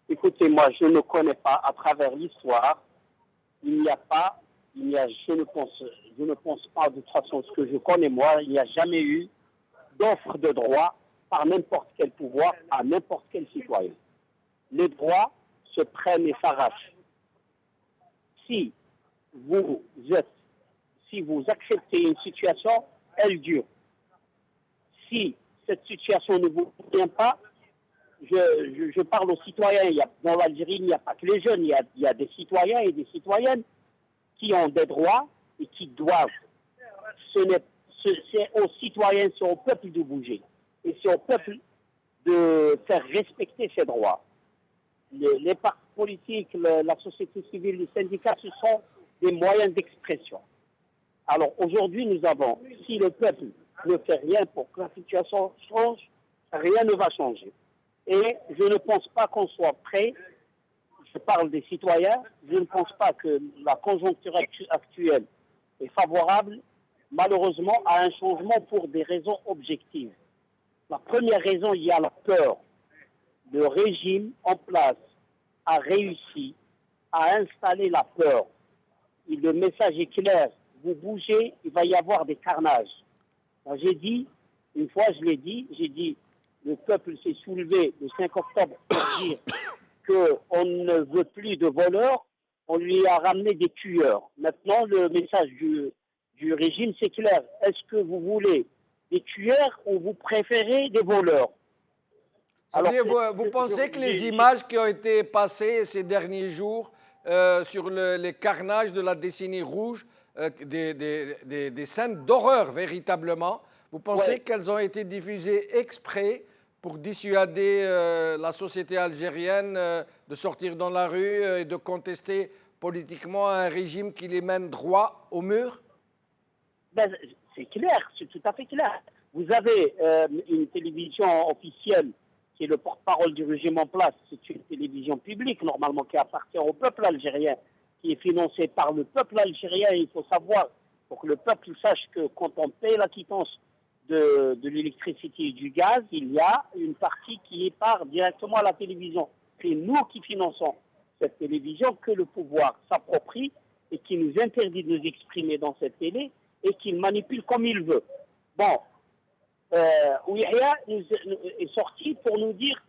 Écoutez, moi, je ne connais pas, à travers l'histoire, je ne pense pas, de toute façon, ce que je connais, moi, il n'y a jamais eu d'offre de droit par n'importe quel pouvoir à n'importe quel citoyen. Les droits se prennent et s'arrachent. Si vous acceptez une situation, elle dure. Si cette situation ne vous convient pas, je parle aux citoyens. Dans l'Algérie, il n'y a pas que les jeunes, il y a des citoyens et des citoyennes qui ont des droits et qui doivent. C'est aux citoyens, c'est au peuple de bouger. Et c'est au peuple de faire respecter ses droits. Les partis politiques, la société civile, les syndicats, ce sont des moyens d'expression. Alors aujourd'hui, si le peuple ne fait rien pour que la situation change, rien ne va changer. Et je ne pense pas qu'on soit prêt, je parle des citoyens, je ne pense pas que la conjoncture actuelle est favorable, malheureusement, à un changement pour des raisons objectives. La première raison, il y a la peur. Le régime en place a réussi à installer la peur. Et le message est clair. Vous bougez, il va y avoir des carnages. J'ai dit, une fois je l'ai dit, j'ai dit, le peuple s'est soulevé le 5 octobre pour dire qu'on ne veut plus de voleurs, on lui a ramené des tueurs. Maintenant, le message du régime, c'est clair. Est-ce que vous voulez des tueurs ou vous préférez des voleurs? Alors, vous pensez que les images qui ont été passées ces derniers jours sur les carnages de la décennie rouge, des scènes d'horreur véritablement, vous pensez qu'elles ont été diffusées exprès pour dissuader la société algérienne de sortir dans la rue et de contester politiquement un régime qui les mène droit au mur? Ben, c'est clair, c'est tout à fait clair. Vous avez une télévision officielle qui est le porte-parole du régime en place. C'est une télévision publique, normalement, qui appartient au peuple algérien, qui est financée par le peuple algérien. Il faut savoir, pour que le peuple sache que quand on paie la quittance de l'électricité et du gaz, il y a une partie qui part directement à la télévision. C'est nous qui finançons cette télévision que le pouvoir s'approprie et qui nous interdit de nous exprimer dans cette télé et qu'il manipule comme il veut. Bon, Ouihia est sorti pour nous dire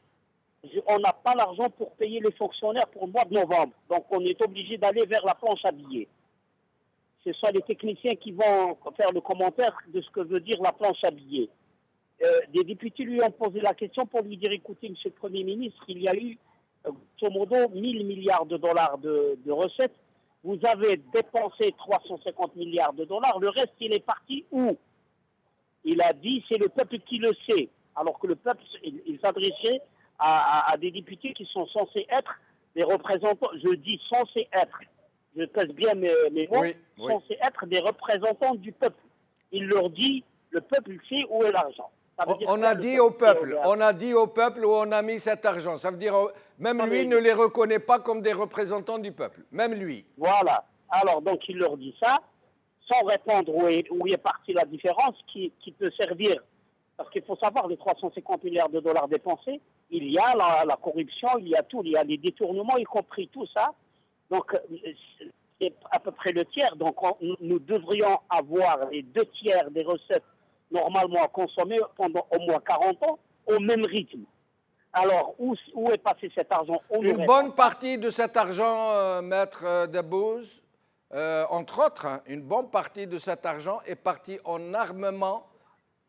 on n'a pas l'argent pour payer les fonctionnaires pour le mois de novembre. Donc on est obligé d'aller vers la planche à billets. Ce sont les techniciens qui vont faire le commentaire de ce que veut dire la planche à billets. Des députés lui ont posé la question pour lui dire écoutez, Monsieur le Premier ministre, il y a eu, grosso modo, 1000 milliards de dollars de recettes. Vous avez dépensé 350 milliards de dollars. Le reste, il est parti où? Il a dit c'est le peuple qui le sait. Alors que le peuple, il s'adressait à des députés qui sont censés être des représentants. Je dis censés être. Je pèse bien mes mots. Oui. Censés être des représentants du peuple. Il leur dit le peuple sait où est l'argent. On a dit au peuple où on a mis cet argent. Ça veut dire même lui ne les reconnaît pas comme des représentants du peuple. Même lui. Voilà. Alors donc il leur dit ça, sans répondre où est partie la différence qui peut servir. Parce qu'il faut savoir, les 350 milliards de dollars dépensés, il y a la corruption, il y a tout, il y a les détournements, y compris tout ça. Donc c'est à peu près le tiers. Donc nous devrions avoir les 2 tiers des recettes normalement à consommer pendant au moins 40 ans au même rythme. Alors, où est passé cet argent? Une bonne partie de cet argent, Maître Debbouze, entre autres, une bonne partie de cet argent est partie en armement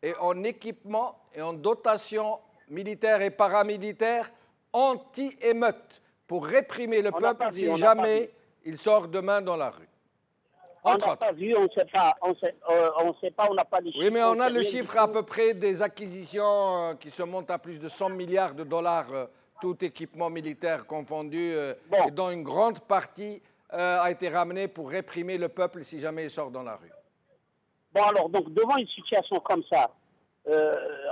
et en équipement et en dotation militaire et paramilitaire anti-émeute pour réprimer le peuple si jamais il sort demain dans la rue. On n'a pas vu, on ne sait pas, on n'a pas les chiffres. Oui, mais on a le chiffre à peu près des acquisitions qui se montent à plus de 100 milliards de dollars, tout équipement militaire confondu, et dont une grande partie a été ramenée pour réprimer le peuple si jamais il sort dans la rue. Bon, alors, donc, devant une situation comme ça,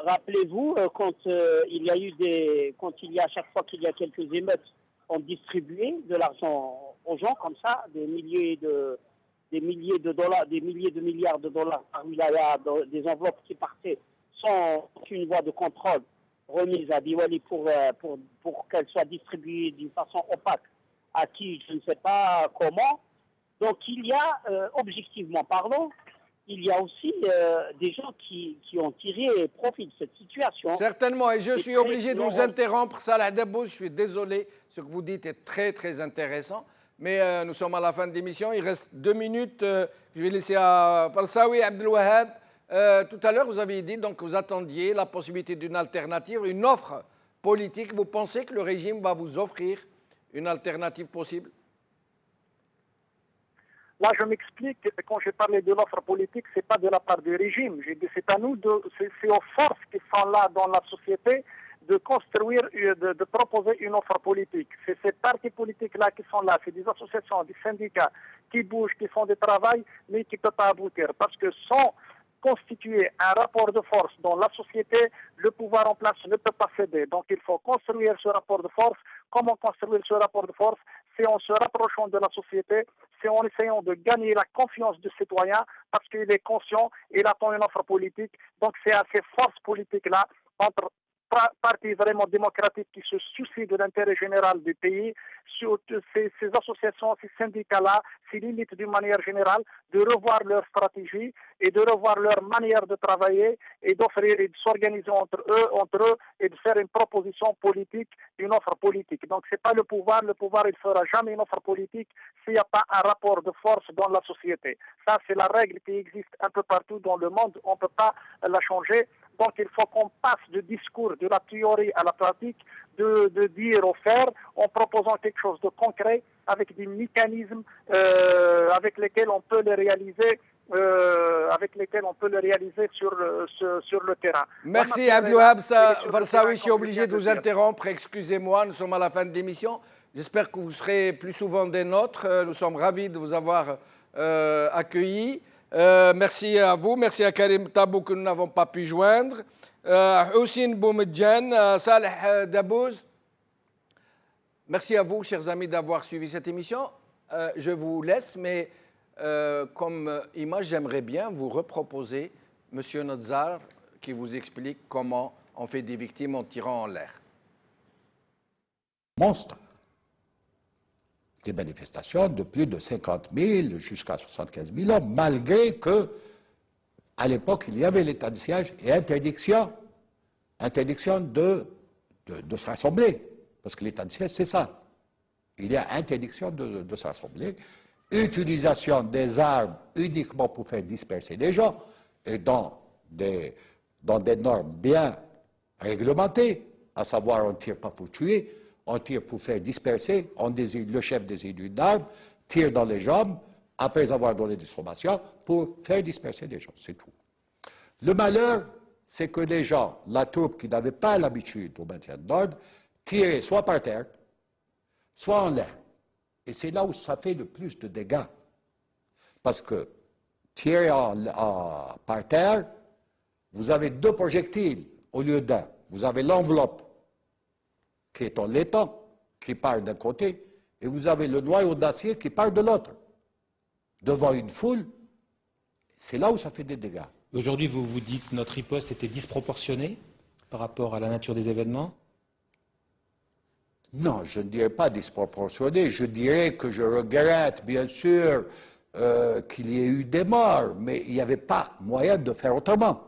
rappelez-vous, quand il y a à chaque fois qu'il y a quelques émeutes, on distribuait de l'argent aux gens comme ça, des milliers de dollars, des milliers de milliards de dollars par wilaya, des enveloppes qui partaient sans aucune voie de contrôle remise à Diwali pour qu'elles soient distribuées d'une façon opaque à qui, je ne sais pas comment. Donc il y a, objectivement parlant, il y a aussi des gens qui ont tiré profit de cette situation. Certainement, et je suis obligé de vous interrompre, Salah Debbouze, je suis désolé, ce que vous dites est très très intéressant. Mais nous sommes à la fin de l'émission. Il reste 2 minutes. Je vais laisser à Falsaoui Abdelouahab. Tout à l'heure, vous avez dit donc, que vous attendiez la possibilité d'une alternative, une offre politique. Vous pensez que le régime va vous offrir une alternative possible? Là, je m'explique. Quand j'ai parlé de l'offre politique, ce n'est pas de la part du régime. J'ai dit c'est à nous, c'est aux forces qui sont là dans la société de construire, de proposer une offre politique. C'est ces partis politiques-là qui sont là, c'est des associations, des syndicats qui bougent, qui font du travail, mais qui ne peuvent pas aboutir. Parce que sans constituer un rapport de force dans la société, le pouvoir en place ne peut pas céder. Donc il faut construire ce rapport de force. Comment construire ce rapport de force? C'est en se rapprochant de la société, c'est en essayant de gagner la confiance du citoyen parce qu'il est conscient, il attend une offre politique. Donc c'est à ces forces politiques-là, entre partis vraiment démocratiques qui se soucient de l'intérêt général du pays, sur ces associations, ces syndicats-là, ces limites d'une manière générale, de revoir leur stratégie et de revoir leur manière de travailler et d'offrir et de s'organiser entre eux et de faire une proposition politique, une offre politique. Donc c'est pas le pouvoir il fera jamais une offre politique s'il n'y a pas un rapport de force dans la société. Ça c'est la règle qui existe un peu partout dans le monde, on ne peut pas la changer. Donc il faut qu'on passe du discours, de la théorie à la pratique, de dire au faire, en proposant quelque chose de concret, avec des mécanismes avec lesquels on peut le réaliser. Sur le terrain. Merci Abdouhab Varsaoui, je suis obligé de vous interrompre, excusez-moi, nous sommes à la fin de l'émission. J'espère que vous serez plus souvent des nôtres. Nous sommes ravis de vous avoir accueillis. Merci à vous, merci à Karim Tabou que nous n'avons pas pu joindre, Houssine Boumedjan, Saleh Dabouz. Merci à vous, chers amis, d'avoir suivi cette émission. Je vous laisse, mais comme image, j'aimerais bien vous reproposer M. Nadzar qui vous explique comment on fait des victimes en tirant en l'air. Monstre. Des manifestations de plus de 50 000 jusqu'à 75 000 hommes, malgré que, à l'époque, il y avait l'état de siège et interdiction de se rassembler. Parce que l'état de siège, c'est ça. Il y a interdiction de se rassembler, utilisation des armes uniquement pour faire disperser les gens, et dans des normes bien réglementées, à savoir on ne tire pas pour tuer, on tire pour faire disperser, le chef désigne une arme, tire dans les jambes, après avoir donné des formations, pour faire disperser les gens, c'est tout. Le malheur, c'est que les gens, la troupe qui n'avait pas l'habitude au maintien de l'ordre, tiraient soit par terre, soit en l'air. Et c'est là où ça fait le plus de dégâts. Parce que tirer par terre, vous avez 2 projectiles au lieu d'un. Vous avez l'enveloppe qui est en laiton, qui part d'un côté, et vous avez le noyau d'acier qui part de l'autre. Devant une foule, c'est là où ça fait des dégâts. Aujourd'hui, vous vous dites que notre riposte était disproportionnée par rapport à la nature des événements? Non, je ne dirais pas disproportionné. Je dirais que je regrette, bien sûr, qu'il y ait eu des morts, mais il n'y avait pas moyen de faire autrement.